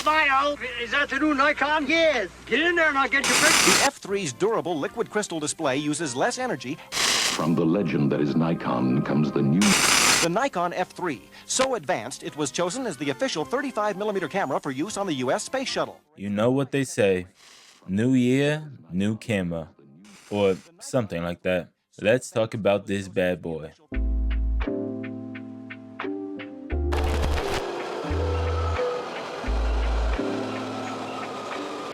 bio. Is that the new Nikon? Yes. Get in there and I'll get your picture. The F3's durable liquid crystal display uses less energy. From the legend that is Nikon comes the new... The Nikon F3, so advanced it was chosen as the official 35mm camera for use on the U.S. space shuttle. You know what they say, new year, new camera, or something like that. Let's talk about this bad boy.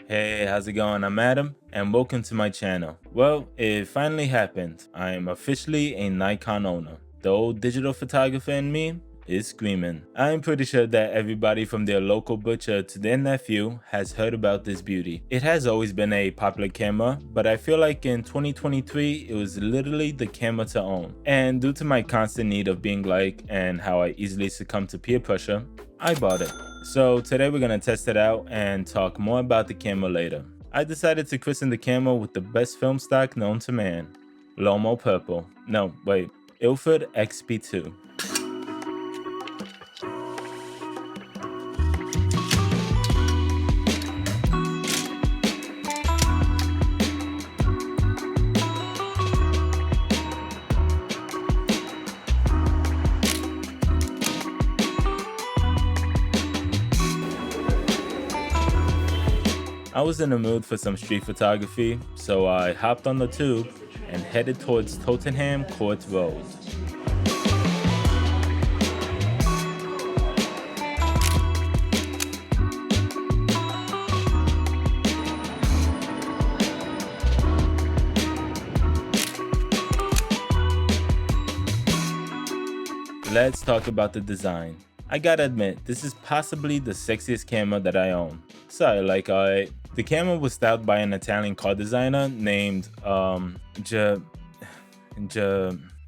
Hey, how's it going? I'm Adam, and welcome to my channel. Well, it finally happened. I am officially a Nikon owner. The old digital photographer in me is screaming. I'm pretty sure that everybody from their local butcher to their nephew has heard about this beauty. It has always been a popular camera, but I feel like in 2023, it was literally the camera to own. And due to my constant need of being liked and how I easily succumb to peer pressure, I bought it. So today we're gonna test it out and talk more about the camera later. I decided to christen the camera with the best film stock known to man, Lomo Purple. No, wait, Ilford XP2. I was in the mood for some street photography, so I hopped on the tube and headed towards Tottenham Court Road. Let's talk about the design. I gotta admit, this is possibly the sexiest camera that I own. Sorry, like the camera was styled by an Italian car designer named,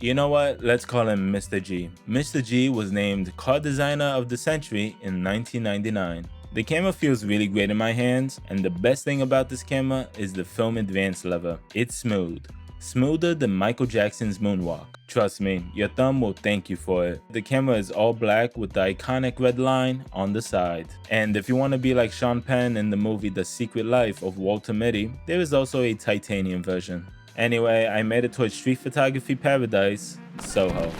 you know what? Let's call him Mr. G. Mr. G was named Car Designer of the Century in 1999. The camera feels really great in my hands, and the best thing about this camera is the film advance lever. It's smooth. Smoother than Michael Jackson's moonwalk. Trust me, your thumb will thank you for it. The camera is all black with the iconic red line on the side. And if you want to be like Sean Penn in the movie The Secret Life of Walter Mitty, there is also a titanium version. Anyway, I made it towards street photography paradise, Soho.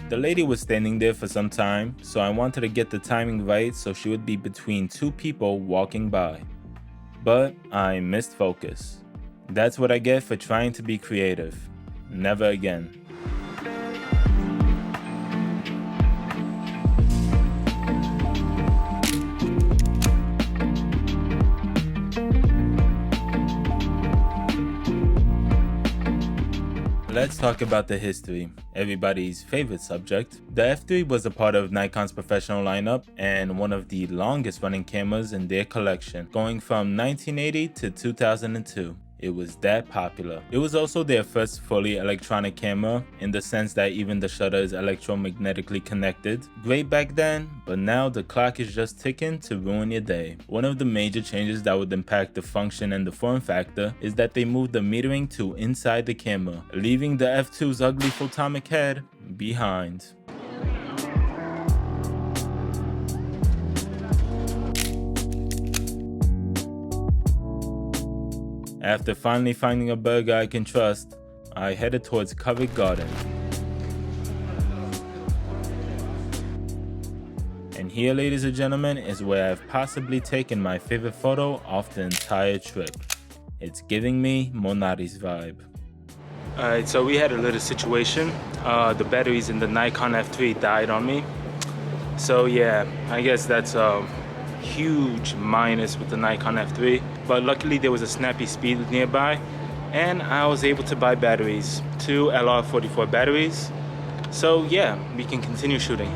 The lady was standing there for some time, so I wanted to get the timing right so she would be between two people walking by. But I missed focus. That's what I get for trying to be creative. Never again. Let's talk about the history, everybody's favorite subject. The F3 was a part of Nikon's professional lineup and one of the longest running cameras in their collection, going from 1980 to 2002. It was that popular. It was also their first fully electronic camera in the sense that even the shutter is electromagnetically connected. Great back then, but now the clock is just ticking to ruin your day. One of the major changes that would impact the function and the form factor is that they moved the metering to inside the camera, leaving the F2's ugly photomic head behind. After finally finding a burger I can trust, I headed towards Covent Garden. And here, ladies and gentlemen, is where I've possibly taken my favorite photo off the entire trip. It's giving me Monari's vibe. Alright, so we had a little situation. The batteries in the Nikon F3 died on me. So yeah, I guess that's a huge minus with the Nikon F3. But luckily there was a snappy speed nearby and I was able to buy batteries, 2 LR44 batteries. So yeah, we can continue shooting.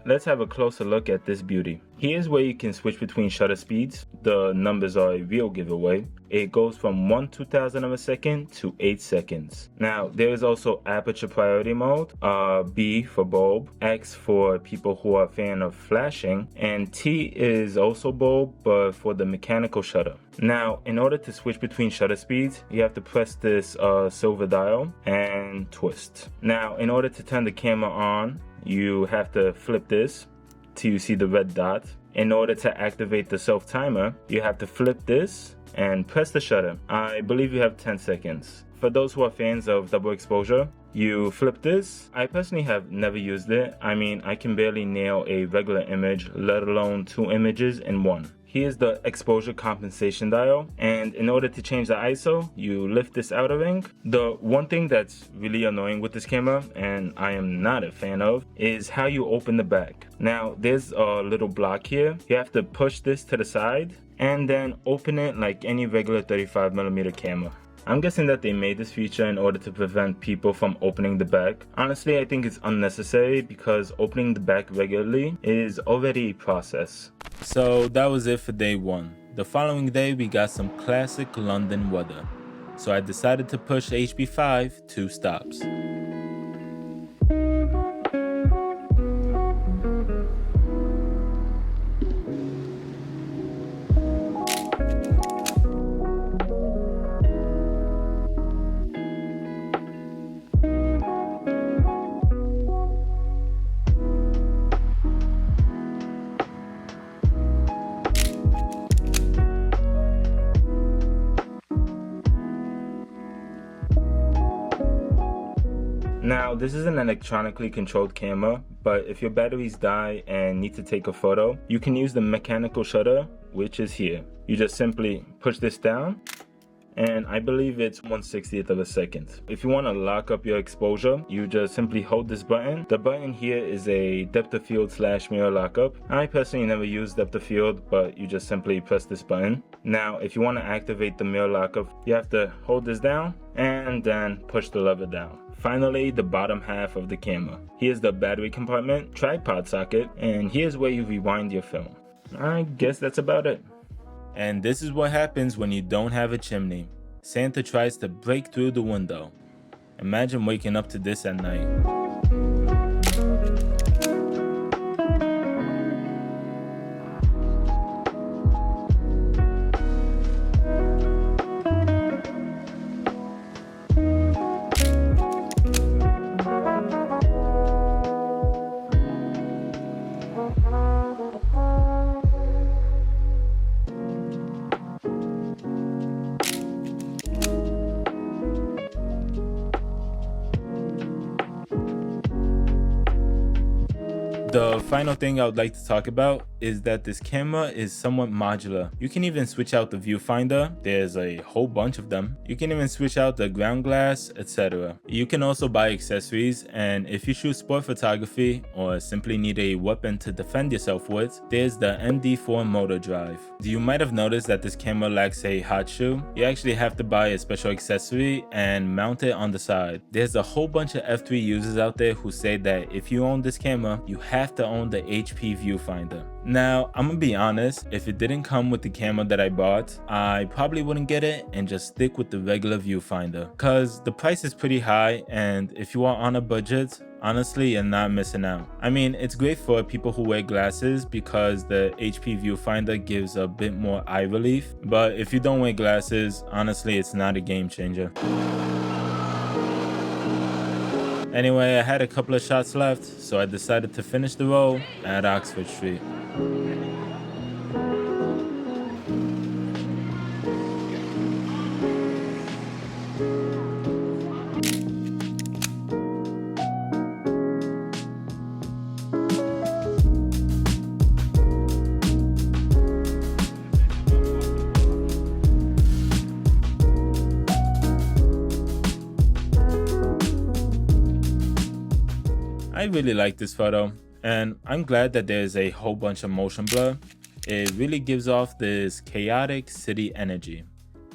let's have a closer look at this beauty. Here's where you can switch between shutter speeds. The numbers are a real giveaway. It goes from 1/2000 of a second to 8 seconds. Now, there is also aperture priority mode, B for bulb, X for people who are a fan of flashing, and T is also bulb, but for the mechanical shutter. Now, in order to switch between shutter speeds, you have to press this silver dial and twist. Now, in order to turn the camera on, you have to flip this till you see the red dot. In order to activate the self timer, you have to flip this and press the shutter. I believe you have 10 seconds. For those who are fans of double exposure, you flip this. I personally have never used it. I mean, I can barely nail a regular image, let alone 2 images in one. Here's the exposure compensation dial, and in order to change the ISO, you lift this outer ring. The one thing that's really annoying with this camera, and I am not a fan of, is how you open the back. Now, there's a little block here. You have to push this to the side and then open it like any regular 35mm camera. I'm guessing that they made this feature in order to prevent people from opening the back. Honestly, I think it's unnecessary because opening the back regularly is already a process. So that was it for day 1. The following day we got some classic London weather. So I decided to push HP5 2 stops. Now, this is an electronically controlled camera, but if your batteries die and need to take a photo, you can use the mechanical shutter, which is here. You just simply push this down, and I believe it's 1/60th of a second. If you want to lock up your exposure, you just simply hold this button. The button here is a depth of field / mirror lockup. I personally never use depth of field, but you just simply press this button. Now, if you want to activate the mirror lockup, you have to hold this down and then push the lever down. Finally, the bottom half of the camera. Here's the battery compartment, tripod socket, and here's where you rewind your film. I guess that's about it. And this is what happens when you don't have a chimney. Santa tries to break through the window. Imagine waking up to this at night. The final thing I would like to talk about is that this camera is somewhat modular. You can even switch out the viewfinder. There's a whole bunch of them. You can even switch out the ground glass, etc. You can also buy accessories, and if you shoot sport photography or simply need a weapon to defend yourself with, there's the MD4 motor drive. You might have noticed that this camera lacks a hot shoe. You actually have to buy a special accessory and mount it on the side. There's a whole bunch of F3 users out there who say that if you own this camera, you have to own the HP viewfinder. Now, I'm gonna be honest, if it didn't come with the camera that I bought, I probably wouldn't get it and just stick with the regular viewfinder, cause the price is pretty high, and if you are on a budget, honestly, you're not missing out. I mean, it's great for people who wear glasses because the HP viewfinder gives a bit more eye relief, but if you don't wear glasses, honestly, it's not a game changer. Anyway, I had a couple of shots left, so I decided to finish the roll at Oxford Street. I really like this photo, and I'm glad that there's a whole bunch of motion blur. It really gives off this chaotic city energy.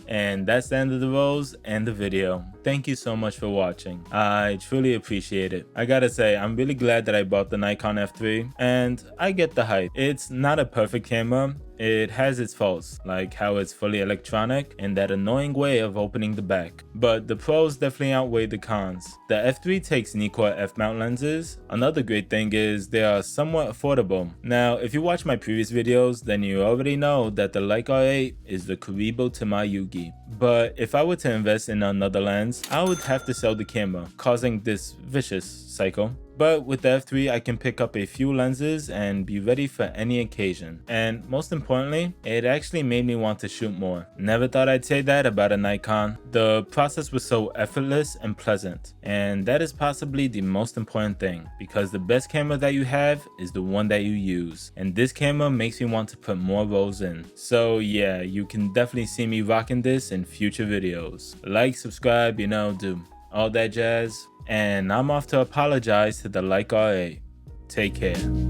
And that's the end of the rolls and the video. Thank you so much for watching. I truly appreciate it. I gotta say, I'm really glad that I bought the Nikon F3, and I get the hype. It's not a perfect camera. It has its faults, like how it's fully electronic and that annoying way of opening the back. But the pros definitely outweigh the cons. The F3 takes Nikon f-mount lenses. Another great thing is they are somewhat affordable. Now, if you watch my previous videos, then you already know that the Leica R8 is the Karibo to my Yugi. But if I were to invest in another lens, I would have to sell the camera, causing this vicious cycle. But with the F3, I can pick up a few lenses and be ready for any occasion. And most importantly, it actually made me want to shoot more. Never thought I'd say that about a Nikon. The process was so effortless and pleasant. And that is possibly the most important thing, because the best camera that you have is the one that you use. And this camera makes me want to put more rolls in. So yeah, you can definitely see me rocking this in future videos. Like, subscribe, do all that jazz. And I'm off to apologize to the Leica R8. Take care.